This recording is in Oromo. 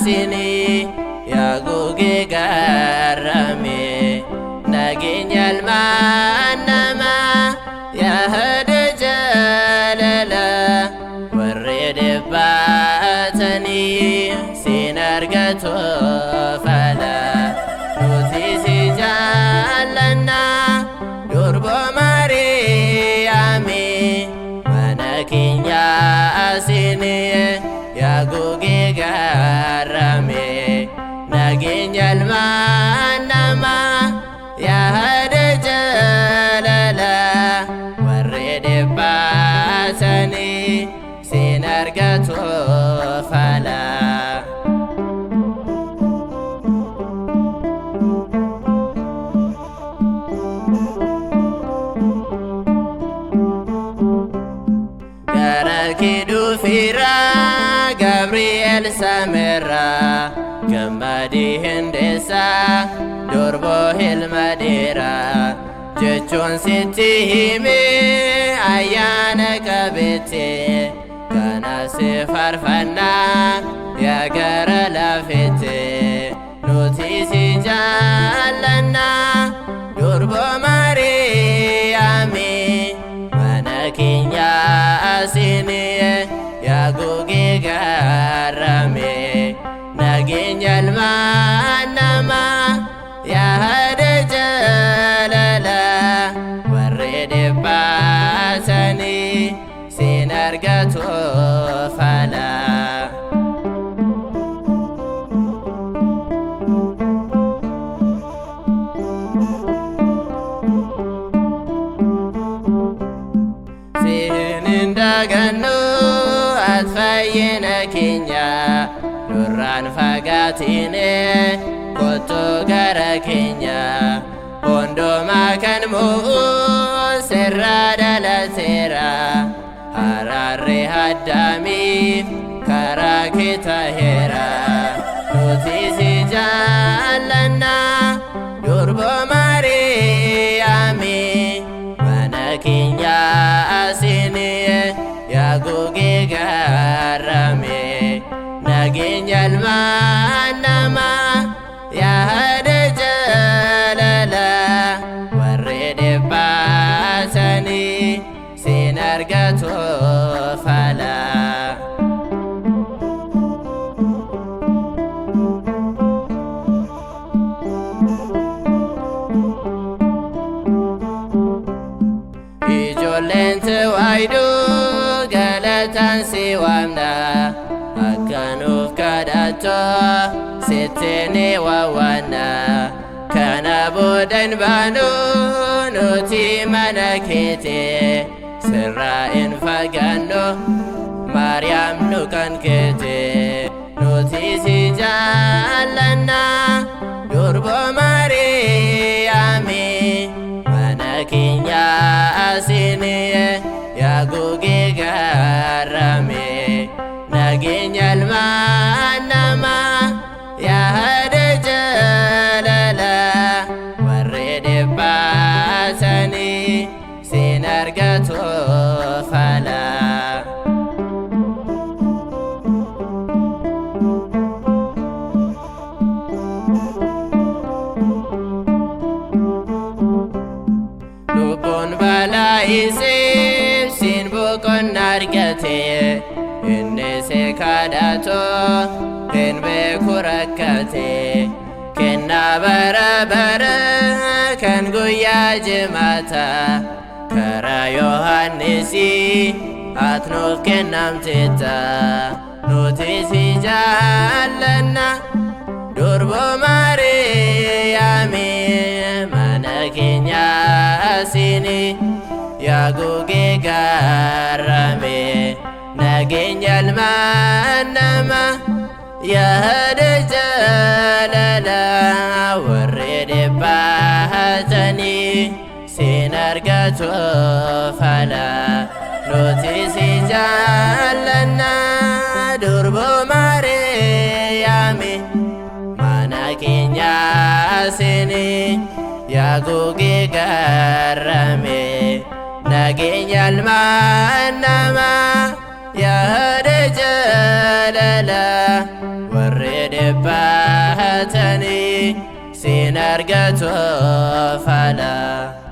asini yaguge garame nagenyal manama yahde jalala warede batani sinargato fala nuti sijalana durbo mariami manakinya asini yaguge garame nagenyal manama yahde jalala warede batani sinargato fala Garakidu fira Gabriel Samera Gamadi Hindesa Durbo Hilmadera Jechon Siti Hime Ayana Kabete Kana Sefarfana Yagara Lafete Notisi Jalana Durbo Mariami Manakinya asini yaguge garame nagenyal manama yahde jalala warede basani sinargato fala Ganu atfayena kenya nuran fagatine koto gara kenya pondo makan mu serada la sera harare hadami kara kita hera notisi jalana durbo mariami manakinya asini yaguge garame nagenyal manama yahde jalala warede basani sinargato fala ijolente waidu galatan siwamna akanuf kadato sitene wawana kana bodan banu nuti manakete sirrain fagano Maryam nukan kete nuti sijalana durbo mariami manakinya asini yaguge garame nagenyal manama yahde jalala warede basani sinargato fala lubun bala isib sin bukon nargate inne se kadato enbe kurakate kenna bara bara kan guya jemata kara yohannisi atnof kennam teta notisi jalana durbo mariami manakinya asini yaguge garame nagenyal manama yahde jalala warede basani sinargato fala notisi jalana durbo mariami manakinya asini yaguge garame nagenyal manama yahde jalala warede argatu fala.